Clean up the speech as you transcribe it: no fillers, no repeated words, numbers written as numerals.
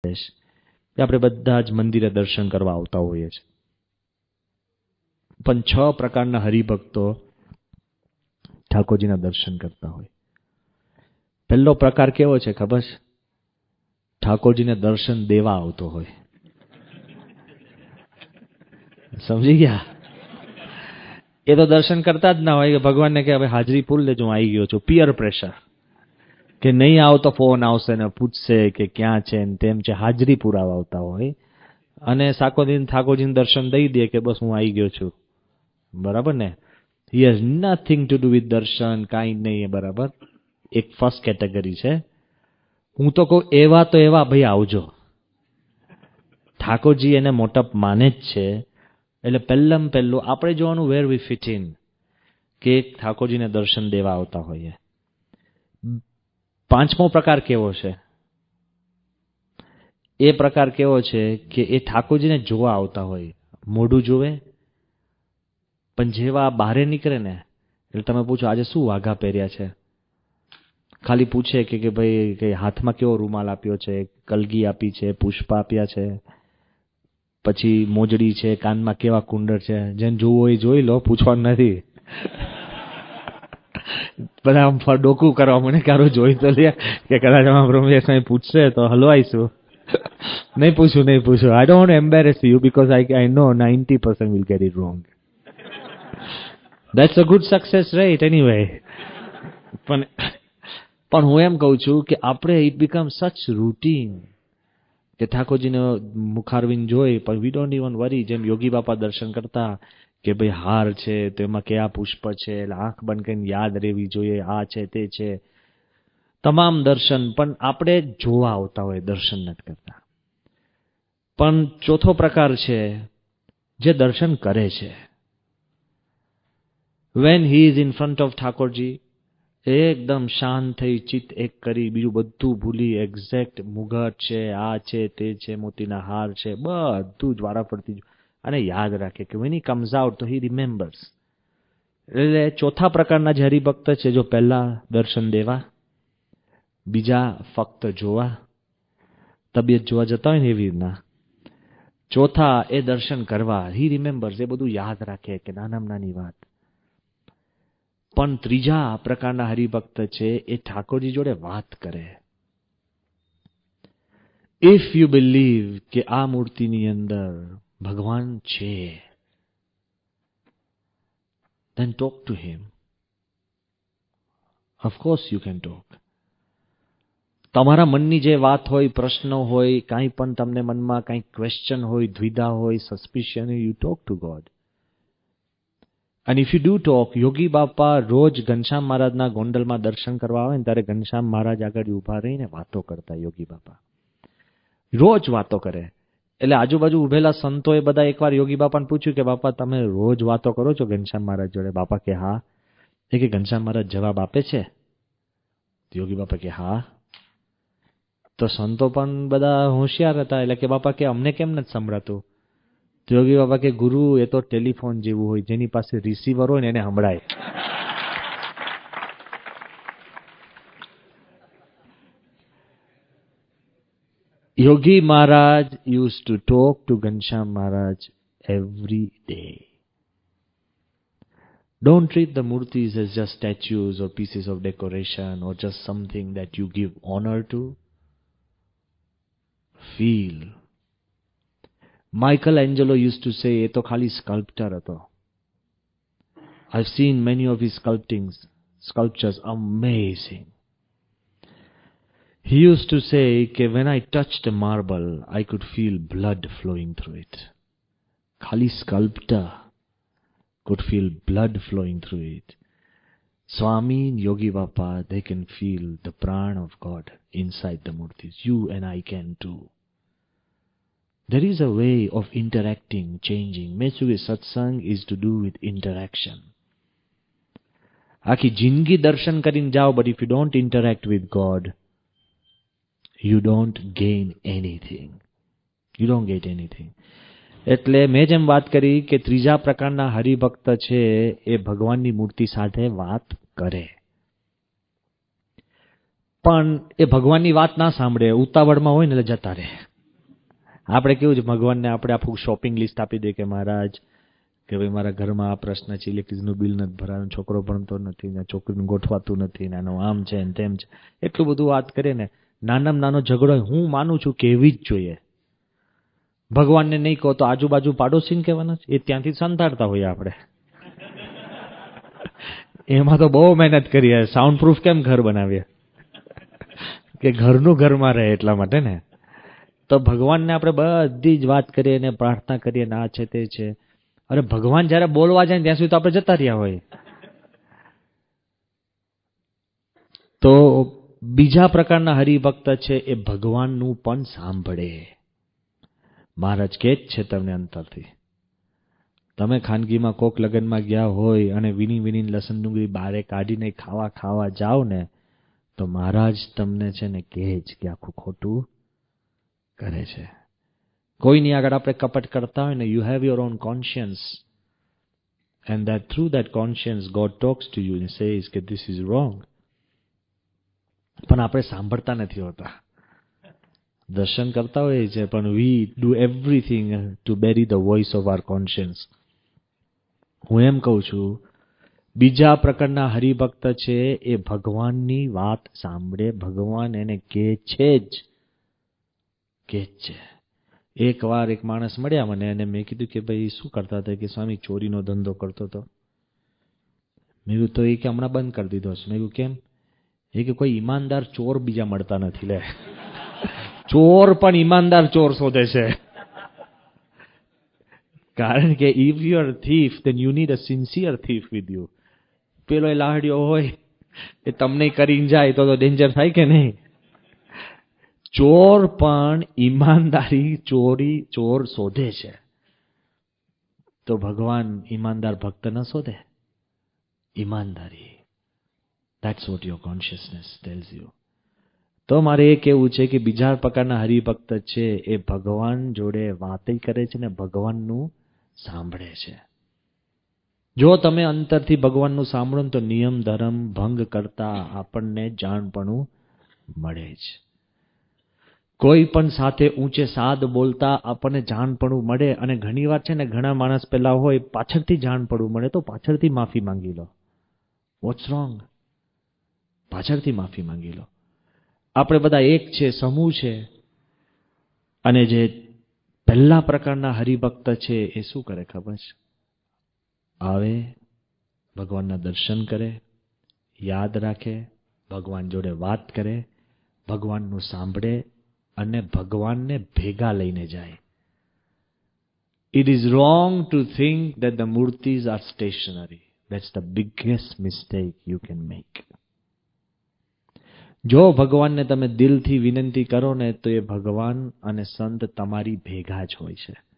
આપણે બધા જ મંદિરે દર્શન કરવા આવતા હોઈએ છીએ, પણ 6 પ્રકારના હરિભક્તો ઠાકોરજીના દર્શન કરતા હોય. પહેલો પ્રકાર કેવો છે ખબર છે? ઠાકોરજીને દર્શન દેવા આવતો હોય. સમજી ગયા? એ તો દર્શન કરતા જ ના હોય કે ભગવાનને કે હવે હાજરી પૂર લેજો, હું આવી ગયો છું. પિયર પ્રેશર કે નહીં આવો તો ફોન આવશે ને પૂછશે કે ક્યાં છે ને તેમ છે. હાજરી પુરાવા આવતા હોય અને સાકોદીન ઠાકોરજીને દર્શન દઈ દે કે બસ હું આવી ગયો છું. બરાબર ને? He has nothing to do with દર્શન, કાંઈ નહીં. બરાબર? એક ફર્સ્ટ કેટેગરી છે. હું તો કહું એવા તો એવા ભાઈ આવજો. ઠાકોરજી એને મોટપ માને જ છે. એટલે પહેલું આપણે જોવાનું વેર વી ફિટ ઇન, કે ઠાકોરજીને દર્શન દેવા આવતા હોઈએ. 5મો પ્રકાર કેવો છે? એ પ્રકાર કેવો છે કે એ ઠાકોરજીને જોવા આવતા હોય. મોઢું જોવે, પણ જેવા બહારે નીકળે ને એટલે તમે પૂછો આજે શું વાઘા પહેર્યા છે, ખાલી પૂછે કે ભાઈ કે હાથમાં કેવો રૂમાલ આપ્યો છે, કલગી આપી છે, પુષ્પ આપ્યા છે, પછી મોજડી છે, કાનમાં કેવા કુંડળ છે. જેને જોવું હોય જોઈ લો, પૂછવાનું નથી. બધા આમ ડોકું કરવા મને કારો જોઈ તો લે કે કદાચ બ્રહ્મદેવ પૂછશે તો હલવાઈશું. નહીં પૂછું. I don't want to embarrass you because I know 90% will get it wrong. That's a good success, right? Anyway, પણ હું એમ કહું છું કે આપણે ઇટ બીકમ સચ રૂટીન કે ઠાકોરજીને મુખારવિંદ જોઈ પણ વી ડોન્ટ ઇવન વરી. જેમ યોગી બાપા દર્શન કરતા કે ભાઈ હાર છે તો એમાં કયા પુષ્પ છે, એટલે આંખ બંધ કરીને યાદ રહેવી જોઈએ, આ છે તે છે, તમામ દર્શન. પણ આપણે જોવા આવતા હોય, દર્શન નથી કરતા. પણ 4થો પ્રકાર છે જે દર્શન કરે છે. When he is in front of Thakorji, એકદમ શાંત થઈ, ચિત્ત એક કરી, બીજું બધું ભૂલી, એક્ઝેક્ટ મુગટ છે, આ છે તે છે, મોતીના હાર છે, બધું જ વારાફરતી અને યાદ રાખે કે વેન હી કમ્સ આઉટ તો હી રિમેમ્બર્સ. એટલે 4થા પ્રકારના જે હરિભક્ત છે, જો પહેલા દર્શન દેવા, બીજા ફક્ત જોવા, તબિયત જોવા જતા હોય ને એવી રીતના, 4થા એ દર્શન કરવા, હી રિમેમ્બર્સ, એ બધું યાદ રાખે કે નાનામાં નાની વાત. પણ 3જા પ્રકારના હરિભક્ત છે એ ઠાકોરજી જોડે વાત કરે. ઇફ યુ બિલીવ કે આ મૂર્તિની અંદર ભગવાન છે, then talk to him. Of course you can talk. તમારા મનની જે વાત હોય, પ્રશ્ન હોય, કાંઈ પણ તમને મનમાં કાંઈ ક્વેશ્ચન હોય, દ્વિધા હોય, સસ્પિશન હોય, you talk to God. And if you do talk, યોગી બાપા રોજ ઘનશ્યામ મહારાજના ગોંડલમાં દર્શન કરવા આવે ને ત્યારે ઘનશ્યામ મહારાજ આગળ ઉભા રહીને વાતો કરતા. યોગી બાપા રોજ વાતો કરે. એટલે આજુબાજુ ઉભેલા સંતોએ બધા એકવાર યોગી બાપાને પૂછ્યું કે બાપા તમે રોજ વાતો કરો છો ઘનશ્યામ મહારાજ જોડે? બાપા કે હા. એ કે ઘનશ્યામ મહારાજ જવાબ આપે છે? યોગી બાપા કે હા. તો સંતો પણ બધા હોશિયાર હતા, એટલે કે બાપા કે અમને કેમ નથી સંભળાતું? તો યોગી બાપા કે ગુરુ એ તો ટેલિફોન જેવું હોય, જેની પાસે રિસીવર હોય ને એને સંભળાય. Yogi Maharaj used to talk to Ghanshyam Maharaj every day. Don't treat the murtis as just statues or pieces of decoration or just something that you give honor to. Feel. Michelangelo used to say, "Ye to khali sculptor hato." I've seen many of his sculptures, amazing. He used to say, when I touched a marble, I could feel blood flowing through it. Khali sculptor could feel blood flowing through it. Swami and Yogi Baba, they can feel the prana of God inside the murtis. You and I can too. There is a way of interacting, changing. Mesuge satsang is to do with interaction. Aaki jindagi darshan karin jao, but if you don't interact with God, you don't gain anything. You don't get anything. એટલે મેં જેમ વાત કરી કે 3જા પ્રકારના હરિભક્ત છે એ ભગવાનની મૂર્તિ સાથે વાત કરે, પણ એ ભગવાનની વાત ના સાંભળે, ઉતાવળમાં હોય ને એટલે જતા રહે. આપણે કેવું છે, ભગવાનને આપણે આખું શોપિંગ લિસ્ટ આપી દે કે મહારાજ કે ભાઈ મારા ઘરમાં આ પ્રશ્ન છે, ઇલેક્ટ્રિસિટીનું બિલ નથી ભરાયું, છોકરો ભણતો નથી ને છોકરીનું ગોઠવાતું નથી ને આનું આમ છે ને તેમ છે, એટલું બધું વાત કરીએ ને, નાનામાં નાનો ઝઘડો હું માનું છું કેવી જ જોઈએ. ભગવાનને નહીં કહો તો આજુબાજુ પાડોશીને કહેવાના છે, એ ત્યાંથી સંતાડતા હોઈએ આપણે. એમાં તો બહુ મહેનત કરીએ, સાઉન્ડ પ્રૂફ કેમ ઘર બનાવીએ કે ઘરનું ઘરમાં રહે એટલા માટે ને. તો ભગવાનને આપણે બધી જ વાત કરીએ ને પ્રાર્થના કરીએ ને આ છે તે છે. અરે ભગવાન જયારે બોલવા જાય ત્યાં સુધી તો આપણે જતા રહ્યા હોય. તો બીજા પ્રકારના હરિભક્ત છે એ ભગવાનનું પણ સાંભળે. મહારાજ કે જ છે તમને અંતરથી. તમે ખાનગીમાં કોક લગ્નમાં ગયા હોય અને વિની વિની લસણ ડુંગળી બારે કાઢીને ખાવા જાઓ ને તો મહારાજ તમને છે ને કહે જ કે આખું ખોટું કરે છે. કોઈની આગળ આપણે કપટ કરતા હોય ને, you have your own conscience and that through that conscience God talks to you and says કે this is wrong. પણ આપણે સાંભળતા નથી હોતા. દર્શન કરતા હોય છે પણ we do everything to bury the voice of our conscience. હું એમ કહું છું, બીજા પ્રકારના હરિભક્ત છે એ ભગવાનની વાત સાંભળે, ભગવાન એને કહે છે જ છે. એક વાર એક માણસ મળ્યા મને અને મેં કીધું કે ભાઈ શું કરતા હતા? કે સ્વામી ચોરીનો ધંધો કરતો હતો. મેં કીધું તો એ કે હમણાં બંધ કરી દીધો છે. મેં કીધું કેમ? એ કે કોઈ ઈમાનદાર ચોર બીજા મળતા નથી. લે, ચોર પણ ઈમાનદાર ચોર શોધે છે. કારણ કે if you are a thief then you need a sincere thief with you. પેલો એ લાહડ્યો હોય એ તમને કરીને જાય તો ડેન્જર થાય કે નહીં? ચોર પણ ઈમાનદારી ચોર શોધે છે. તો ભગવાન ઈમાનદાર ભક્ત ન શોધે? ઈમાનદારી. That's what your consciousness tells you. તો મારે એ કહેવું છે કે બીજા પ્રકારના હરિભક્ત છે એ ભગવાન જોડે વાતે કરે છે ને ભગવાનનું સાંભળે છે. જો તમે અંતરથી ભગવાનનું સાંભળો તો નિયમ ધર્મ ભંગ કરતા આપણને જાણપણું મળે છે. કોઈ પણ સાથે ઊંચે સાદ બોલતા આપણને જાણપણું મળે. અને ઘણી વાર છે ને ઘણા માણસ પેલા હોય પાછળથી જાણપણું મળે તો પાછળથી માફી માંગી લો. Watts wrong? પાછળથી માફી માંગી લો. આપણે બધા એક છે, સમૂહ છે. અને જે પહેલા પ્રકારના હરિભક્ત છે એ શું કરે ખબર છે? આવે, ભગવાનના દર્શન કરે, યાદ રાખે, ભગવાન જોડે વાત કરે, ભગવાનનું સાંભળે અને ભગવાનને ભેગા લઈને જાય. It is wrong to think that the murtis are stationary. That's the biggest mistake you can make. જો ભગવાનને તમે દિલથી વિનંતી કરો ને તો એ ભગવાન અને સંત તમારી ભેગા જ હોય છે.